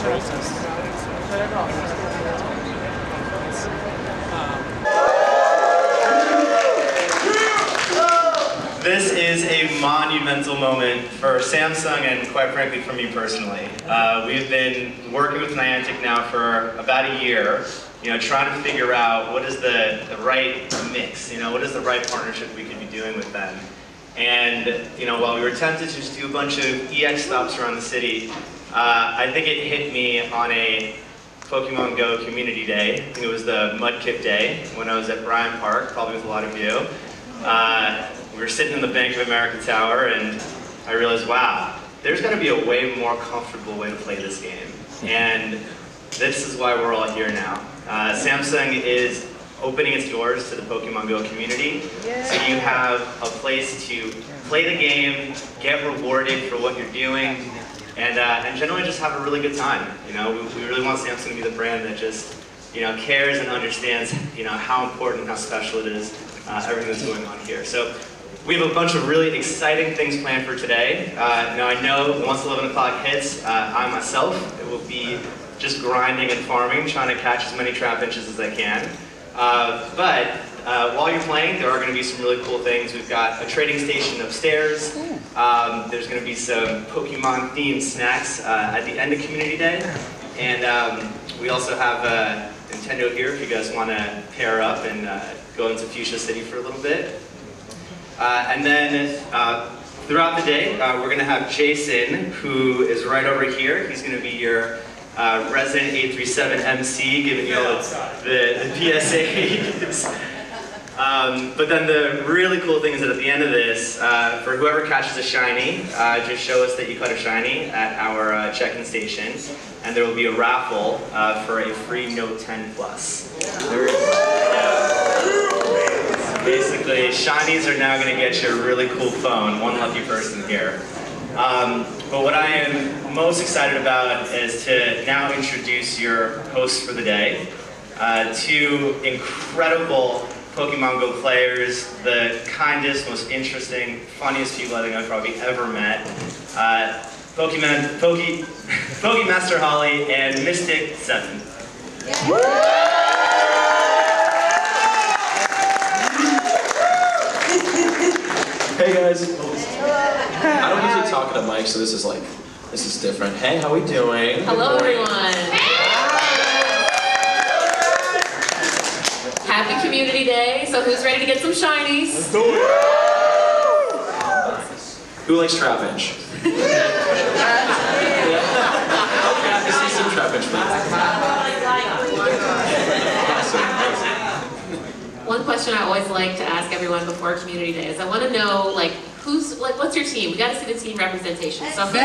This is a monumental moment for Samsung and, quite frankly, for me personally. We've been working with Niantic now for about a year, trying to figure out what is the right mix, what is the right partnership we could be doing with them. And, while we were tempted to just do a bunch of EX stops around the city, I think it hit me on a Pokemon Go Community Day. I think it was the Mudkip Day when I was at Bryant Park, probably with a lot of you. We were sitting in the Bank of America Tower, and I realized, wow, there's going to be a way more comfortable way to play this game. And this is why we're all here now. Samsung is opening its doors to the Pokemon Go community, so you have a place to play the game, get rewarded for what you're doing, and generally just have a really good time. We really want Samsung to be the brand that just cares and understands how important and how special it is, everything that's going on here. So we have a bunch of really exciting things planned for today. Now I know once 11 o'clock hits, I myself will be just grinding and farming, trying to catch as many Trapinches as I can. But while you're playing, there are going to be some really cool things. We've got a trading station upstairs. There's going to be some Pokemon-themed snacks at the end of Community Day. And we also have Nintendo here if you guys want to pair up and go into Fuchsia City for a little bit. And then throughout the day, we're going to have Jason, who is right over here. He's going to be your resident 837 MC, giving you all the PSAs. But then the really cool thing is that at the end of this, for whoever catches a shiny, just show us that you caught a shiny at our check-in station, and there will be a raffle for a free Note 10 Plus. Basically, shinies are now going to get you a really cool phone, one lucky person here. But what I am most excited about is to now introduce your hosts for the day. Two incredible Pokemon Go players, the kindest, most interesting, funniest people I think I've probably ever met. PkmnMasterHolly and Mystic7. Hey guys. I don't usually talk in a mic, so this is different. Hey, how we doing? Hello everyone. Happy Community Day. So who's ready to get some shinies? Let's do it. Who likes Trapinch? I see some Trapinch. One question I always like to ask everyone before Community Day is I want to know, what's your team? We got to see the team representation. So who's team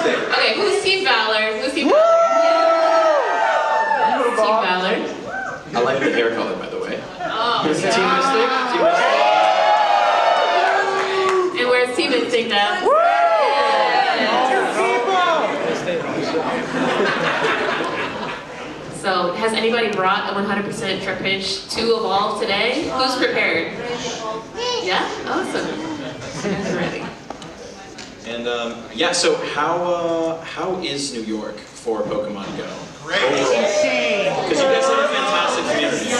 Valor? Okay, who's Team Valor? Who's Team Valor? Team Valor. I like the hair color, by the way. Oh, Team Mystic? Team Mystic? And where's Team Instinct at? So, has anybody brought a 100% Trapinch to Evolve today? Who's prepared? Yeah? Awesome. Who's ready? And yeah, so how is New York for Pokemon Go? Great. Because you guys have a fantastic community.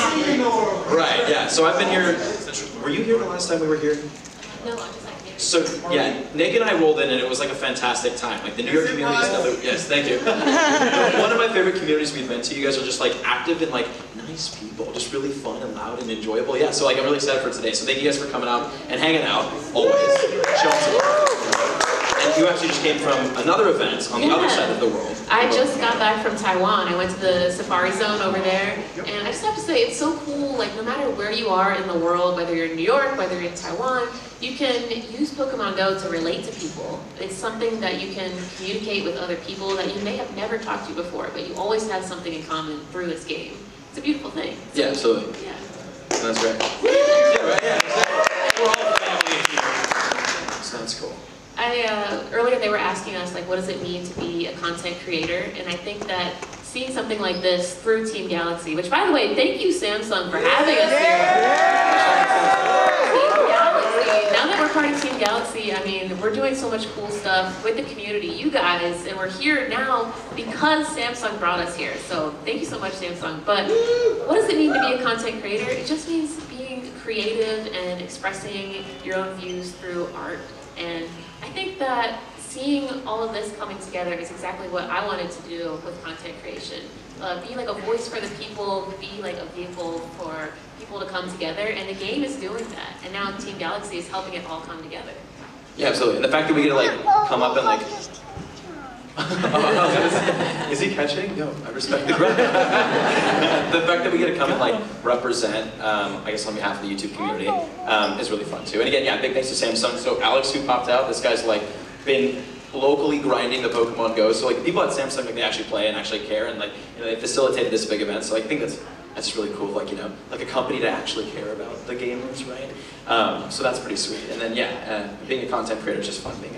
Right, yeah. So I've been here. Were you here the last time we were here? No, I'm just like, So yeah, Nick and I rolled in and it was like a fantastic time. Like the New York community is another, yes, thank you. One of my favorite communities we've been to. You guys are just like active and like nice people, just really fun and loud and enjoyable. Yeah, so like I'm really excited for today. So thank you guys for coming out and hanging out, always. Showing support. And you actually just came from another event on the other side of the world. I just got back from Taiwan. I went to the Safari Zone over there, and I just have to say, it's so cool, like no matter where you are in the world, whether you're in New York, whether you're in Taiwan, you can use Pokemon Go to relate to people. It's something that you can communicate with other people that you may have never talked to before, but you always have something in common through this game. It's a beautiful thing. Yeah, absolutely. Yeah. That's great. Yeah, right, yeah, exactly. We're all family here. Sounds cool. Earlier they were asking us, like, what does it mean to be a content creator? And I think that seeing something like this through Team Galaxy, which, by the way, thank you, Samsung, for having us here. Team Galaxy, now that we're we're part of Team Galaxy, I mean, we're doing so much cool stuff with the community, you guys, and we're here now because Samsung brought us here. So thank you so much, Samsung. But what does it mean to be a content creator? It just means being creative and expressing your own views through art. And I think that seeing all of this coming together is exactly what I wanted to do with content creation. Be like a voice for the people, be like a vehicle for people to come together, and the game is doing that. And now Team Galaxy is helping it all come together. Yeah, absolutely. And the fact that we get to like come up and like, is he catching? No, I respect the ground. The fact that we get to come and like represent, I guess on behalf of the YouTube community, is really fun too. And again, yeah, big thanks to Samsung. So Alex, who popped out, this guy's like been locally grinding the Pokemon Go. So like people at Samsung, like, they actually play and actually care, and like, you know, they facilitated this big event. So I think that's really cool. Like, you know, like a company to actually care about the gamers, right? So that's pretty sweet. And then yeah, being a content creator is just fun. Being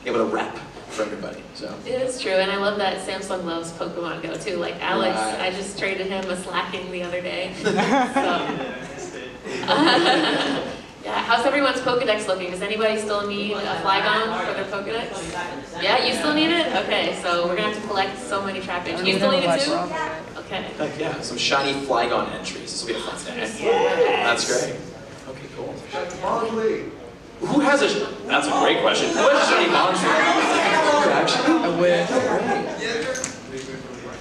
able to rep for everybody. So it is true, and I love that Samsung loves Pokemon Go too. Like Alex, right. I just traded him a Slacking the other day. Yeah, how's everyone's Pokedex looking? Does anybody still need a Flygon for their Pokedex? Yeah, you still need it? Okay, so we're gonna have to collect so many Trapinch. You still need it too? Okay. Heck yeah, some shiny Flygon entries. This will be a fun day. Yes. That's great. Okay, cool. Who has a? That's a great question. Who has a shiny Bonsai? Actually, I wish.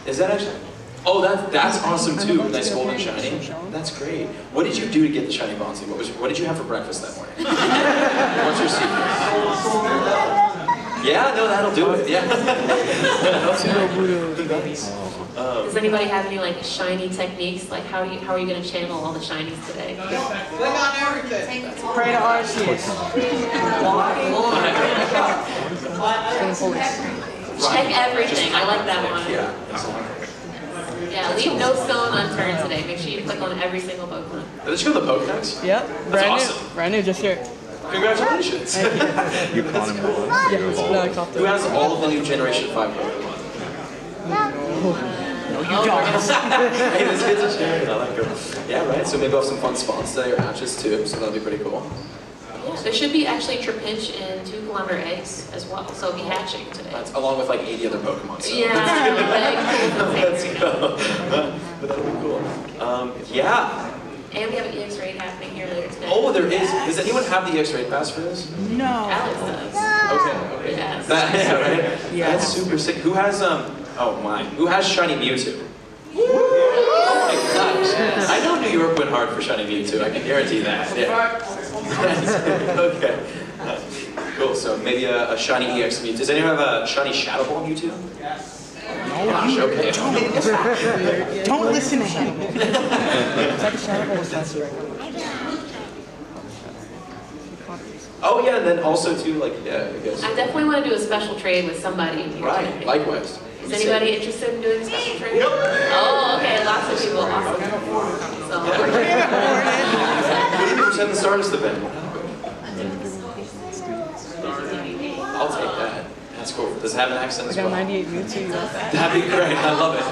Is that actually? Oh, that's awesome too. Nice golden shiny. That's great. What did you do to get the shiny Bonsai? What did you have for breakfast that morning? What's your secret? Yeah, no, that'll do it. Yeah. Does anybody have any like shiny techniques? Like how are you going to channel all the shinies today? Click on everything. Pray to Arceus. Check everything. I like that one. Yeah. Yeah, leave no stone unturned today. Make sure you click on every single Pokemon. Did you go to the Pokedex? Yep. That's awesome. Brand new, just here. Congratulations. You caught him. No, I caught Who has all of the new Generation 5 Pokemon? No, you don't. Hey, this kid's a champion. I like her. Yeah, right. So maybe we'll have some fun spawns today or hatches too. So that'll be pretty cool. Yeah, there should be actually Trapinch and 2-kilometer eggs as well. So it'll be hatching today. That's along with like 80 other Pokemon. So. Yeah, Let's go. But that'll be cool. Yeah. And we have an EX raid happening here later today. Oh, there is. Does anyone have the EX raid pass for this? No. Alex does. Okay. Yes. Yeah, right? Yeah. That's super sick. Who has, oh my. Who has Shiny Mewtwo? Oh my gosh. I know New York went hard for Shiny Mewtwo. I can guarantee that. Yeah. Okay. Cool. So maybe a Shiny EX Mewtwo. Does anyone have a Shiny Shadow Ball Mewtwo? Yes. Oh gosh, okay. Don't listen to him. It's like a Shadow Ball was faster. Oh yeah, and then also too, like, yeah, I guess. I definitely want to do a special trade with somebody in here. Right, today. likewise. Is anybody interested in doing a special trade? Yep. Oh, okay, lots of people. Awesome. So. What do you do for the Stardust event? I'll take that. That's cool. Does it have an accent as well? I got 98 Mewtwo, you want that? That'd be great. I love it.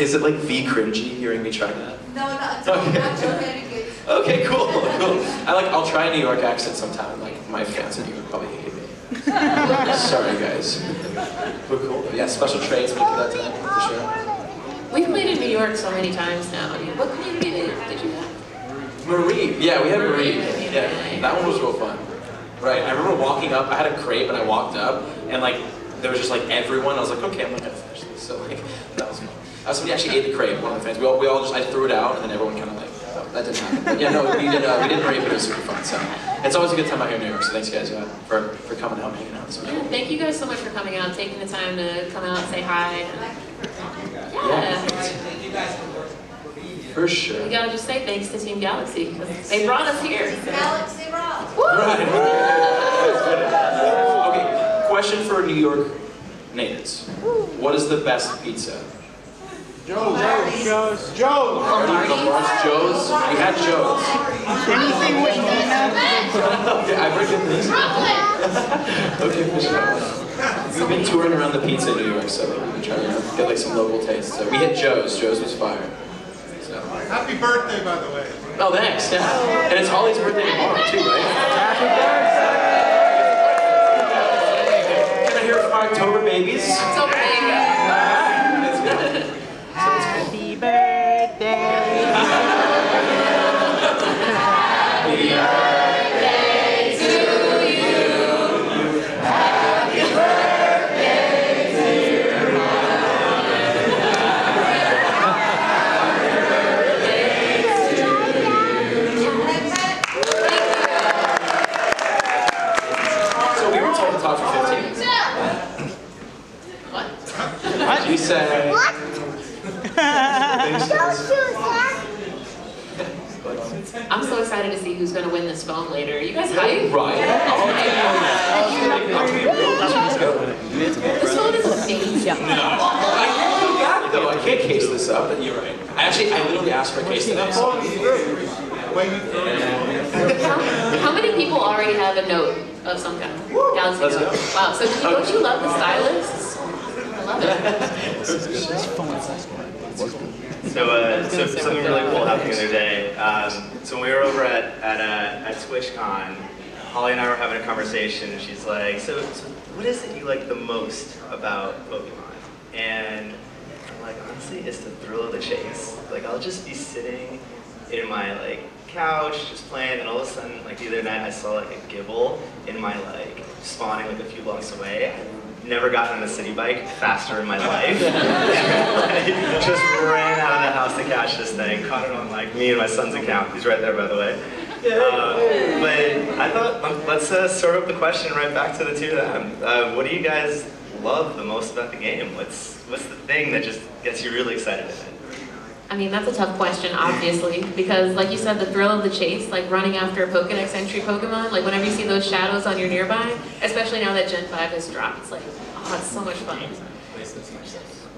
Is it like V cringy hearing me try that? No, not very good. Okay, cool. I'll try a New York accent sometime. Like my fans in New York probably hate me. Sorry guys. But cool. Yeah, special trades. We can do that tonight for sure. We've played in New York so many times now. I mean, what community did you have? Marie. Yeah, we had Marie. Yeah, that one was real fun. Right. I remember walking up. I had a crate when I walked up, and like there was just like everyone. I was like, okay, I'm not gonna finish this. So like that was fun. Somebody actually ate the crate. One of the fans. We all just I threw it out, and then everyone kind of like, oh, that didn't happen. But yeah, no, we did rape, but it was super fun. So it's always a good time out here in New York. So thanks guys for coming out and hanging out. Yeah, thank you guys so much for coming out, taking the time to come out and say hi. Yeah. For sure. We gotta just say thanks to Team Galaxy because they brought us here. Galaxy Rock. Right. Okay. Question for New York natives. What is the best pizza? Joe's. Joe's. You had Joe's. Anything with Nina? Okay, I bring in this. Okay, for sure. We've been touring around the pizza in New York, so we've been trying to get like some local tastes. So we hit Joe's. Joe's was fire. So Happy birthday, by the way. Oh, thanks. Yeah. And it's Holly's birthday tomorrow too, right? Happy birthday! Can I hear it from our October babies? October baby. Happy birthday! Happy birthday to you. Happy birthday, dear So we were told to talk for 15 minutes. What? She said... What? I'm so excited to see who's going to win this phone later. You guys hype? Right. This phone is amazing. Though I can't case this up, but you're right. I literally asked for a case today. So. How many people already have a note of some kind? Galaxy Let's Note. go. Wow, so don't you love the stylists? I love it. So something really cool happened the other day. So when we were over at TwitchCon, Holly and I were having a conversation, and she's like, so what is it you like the most about Pokemon? And I'm like, honestly, it's the thrill of the chase. Like, I'll just be sitting in my couch, just playing, and all of a sudden, the other night, I saw a Gibble in my spawning a few blocks away. I've never gotten on a city bike faster in my life. Just ran out of the house to catch this thing. Caught it on me and my son's account. He's right there, by the way. But I thought, let's sort up the question right back to the two of them. What do you guys love the most about the game? What's the thing that just gets you really excited in it? I mean, that's a tough question, obviously, because like you said, the thrill of the chase, running after a Pokedex entry Pokemon, whenever you see those shadows on your nearby, especially now that Gen 5 has dropped, it's oh, it's so much fun.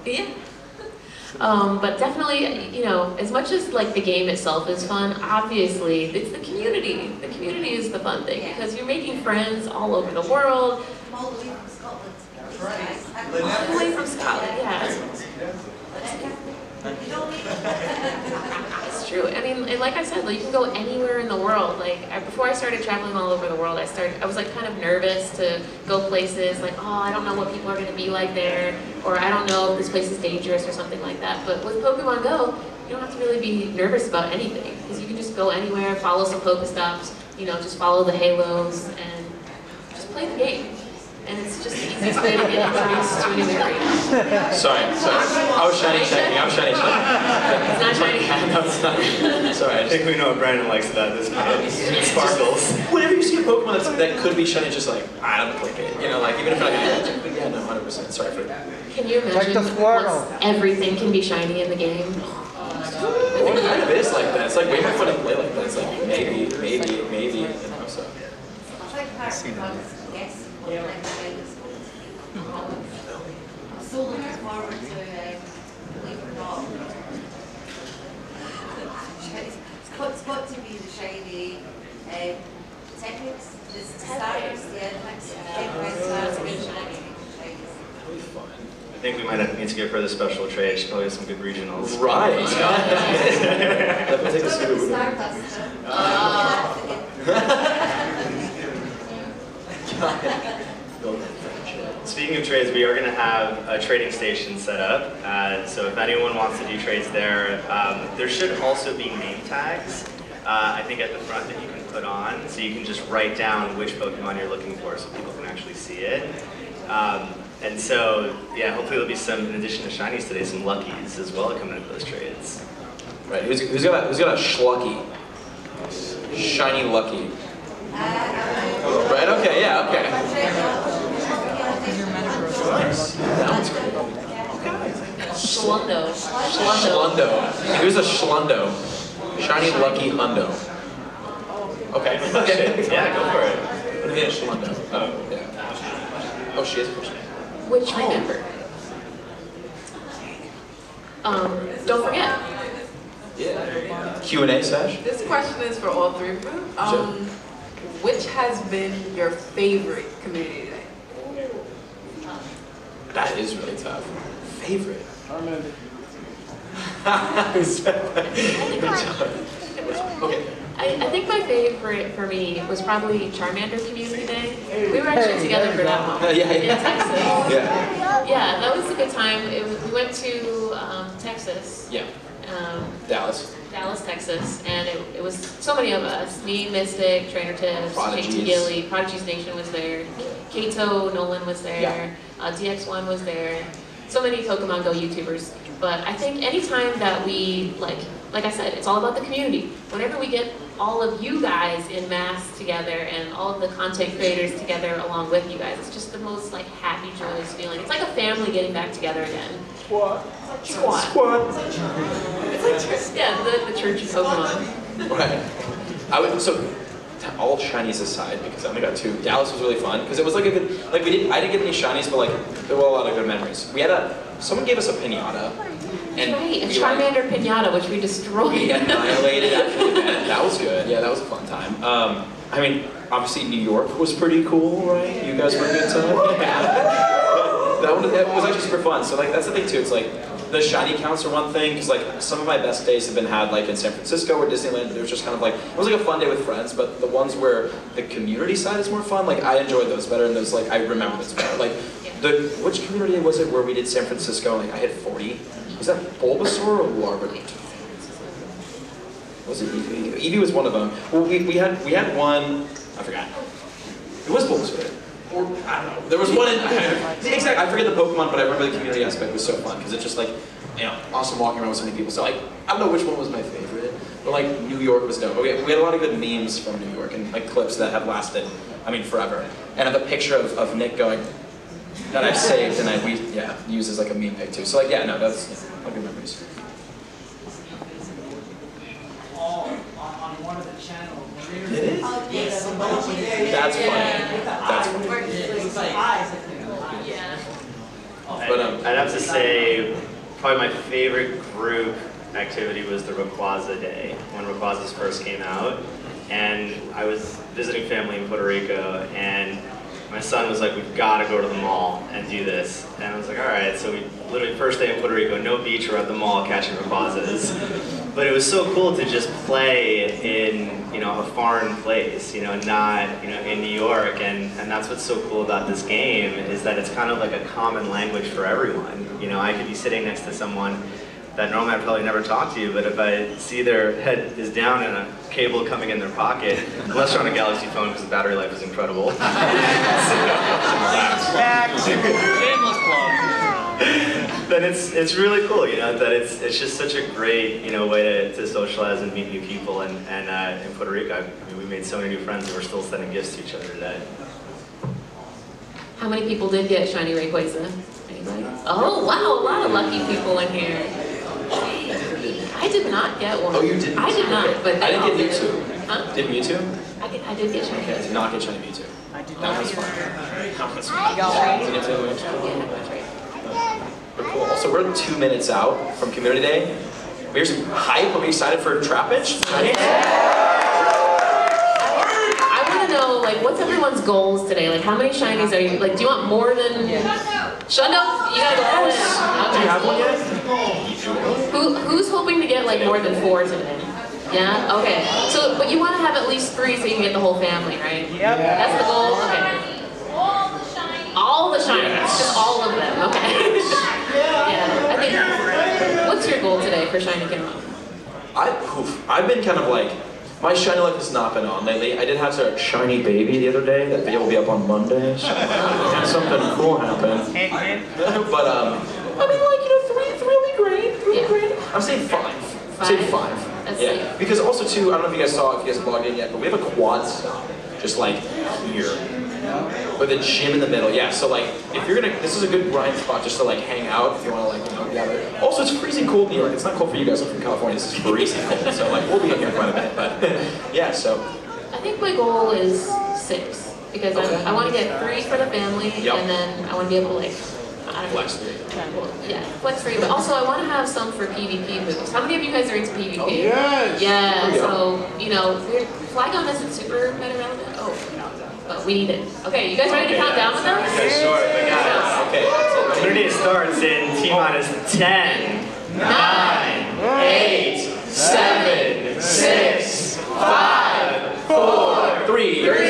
Yeah. But definitely, as much as the game itself is fun, obviously, it's the community. The community is the fun thing, because you're making friends all over the world. All the way from Scotland. All the way from Scotland, yeah. It's true. I mean, like I said, you can go anywhere in the world. Before I started traveling all over the world, I was kind of nervous to go places oh, I don't know what people are going to be like there, or I don't know if this place is dangerous or something like that. But with Pokemon Go, you don't have to really be nervous about anything, because you can just go anywhere, follow some Pokestops, just follow the halos, and just play the game. And it's just the easiest way to get introduced to a new area. Sorry. I was shiny checking. It's not shiny. No, it's not. Sorry. I think we know what Brandon likes about this kind of sparkles. Whenever you see a Pokemon that could be shiny, just I'm gonna click it. Even if I can. But yeah, no, 100%. Sorry for that. Can you imagine once everything can be shiny in the game? It kind of is like that. It's way more fun to play like that. It's maybe. So. I'm so looking forward to, believe it or not, it's got to be the shiny techniques, the stars, That's good shiny. I think we might need to give her the special trade. She probably has some good regionals. Right. Let me take a scoop. Speaking of trades, we are going to have a trading station set up. So if anyone wants to do trades there should also be name tags, I think at the front that you can put on. So you can just write down which Pokemon you're looking for so people can actually see it. And so, yeah, hopefully there'll be some, in addition to shinies today, some luckies as well coming into those trades. Right, who's got a Schlucky? Shiny Lucky. Right, okay, yeah, okay. Nice. That one's great. Schlundo. Schlundo. Here's a Schlundo. Shiny Lucky Hundo. Okay. Yeah, go for it. What do you mean a Schlundo? Oh, yeah. Oh, she is a person. Which remember. Don't forget. Yeah. Q&A sesh? This question is for all three of you. Which has been your favorite community day? That is really tough. Favorite? Okay. I think my favorite for me was probably Charmander Community Day. We were actually together for that one Yeah. in Texas. Yeah. Yeah, that was a good time. We went to Texas. Yeah. Dallas, Texas, and it was so many of us. Me, Mystic, Trainer Tips, Jake Gilly, Prodigy's Nation was there, Kato, Nolan was there, DX1 was there. So many Pokemon Go YouTubers. But I think anytime that we, like I said, it's all about the community. Whenever we get all of you guys in mass together and all of the content creators together along with you guys, it's just the most like happy, joyous feeling. It's like a family getting back together again. Squad. It's like, yeah, the church of Pokemon. Right. All shinies aside, because I only got 2. Dallas was really fun because it was like a good, I didn't get any shinies, but like there were a lot of good memories. Someone gave us a pinata. And right, a Charmander pinata, which we destroyed. We annihilated after the event. That was good. Yeah, that was a fun time. I mean, obviously New York was pretty cool, right? You guys were a good time. Yeah. That was actually super fun. So like that's the thing too. It's like the shiny counts are one thing, because like some of my best days have been had like in San Francisco or Disneyland. It was just kind of like, it was like a fun day with friends, but the ones where the community side is more fun, like I enjoyed those better, and those like I remember those better. Like which community was it where we did San Francisco? Like I had 40. Was that Bulbasaur or Larvitar? Was it Eevee? Eevee was one of them. Well, we had one. I forgot. It was Bulbasaur. Or I don't know. There was one. Exactly. I forget the Pokemon, but I remember the community aspect was so fun because it's just like, awesome walking around with so many people. So like, I don't know which one was my favorite, but like New York was dope. We had a lot of good memes from New York and like clips that have lasted, forever. And I have a picture of Nick going, that I've saved and use as like a meme pic too. So like, that's good memories. On one of the channels. It is? That's funny. That's funny. Yeah. But I'd have to say, probably my favorite group activity was the Rayquaza Day, when Rayquazas first came out. And I was visiting family in Puerto Rico, and my son was like, we've got to go to the mall and do this. And I was like, all right. So we literally, first day in Puerto Rico, no beach, we're at the mall catching Rayquazas. But it was so cool to just play in, a foreign place, not, in New York. And that's what's so cool about this game, is that it's kind of like a common language for everyone. I could be sitting next to someone that normally I'd probably never talk to you, but if I see their head is down and a cable coming in their pocket, unless you're on a Galaxy phone because the battery life is incredible. Then it's really cool, that it's just such a great, way to socialize and meet new people. And in Puerto Rico, we made so many new friends, and we're still sending gifts to each other today. How many people did get shiny Rayquaza? Anybody? Oh wow, a lot of lucky people in here. I did not get one. Oh, you didn't? I did not, but I didn't get Mewtwo. Huh? Did Mewtwo? I did get shiny. Okay, I did not get shiny Mewtwo. I did That not was fun. That was fun. Y'all ready? Did you get Mewtwo? Yeah, that's right. Cool. So we're 2 minutes out from Community Day. Here's some hype. Are we excited for Trapinch? I want to know, like, what's everyone's goals today? Like, how many shinies are you? Like, do you want more than? Shut up! You gotta go all in. Do you have one yet? Who's hoping to get like more than 4 today? Yeah. Okay. So, but you want to have at least 3 so you can get the whole family, right? Yep. That's the goal. Okay. All the shinies, just all of them. Okay. Yeah. I think. What's your goal today for shiny camera? I've been kind of like, my shiny luck has not been on lately. I did have a shiny baby the other day. That video will be up on Monday. So something cool happened. But I mean, like, 3 will be great. 3 will be great. I'm saying 5. I'm saying 5. That's yeah. safe. Because also too, I don't know if you guys saw, if you guys logged in yet, but we have a quad stop, just like here, with a gym in the middle. Yeah. So like, if you're gonna, this is a good grind spot just to like hang out if you want to like gather. Also, it's freezing cold in New York. It's not cold for you guys. I'm from California. This is freezing cold. So like, we'll be in here quite a bit. But yeah. So. I think my goal is 6 because I want to get 3 for the family, and then I want to be able to like. Flex 3. Yeah, flex 3, but also I want to have some for PvP moves. How many of you guys are into PvP? Oh, yes! Yeah, so, Flygon isn't super meta relevant. Oh, but we need it. Okay, you guys ready to count down with us? Okay, sure, we got it. Okay. Community starts in T-minus 10, 9, 8, 7, 6, 5, 4, 3,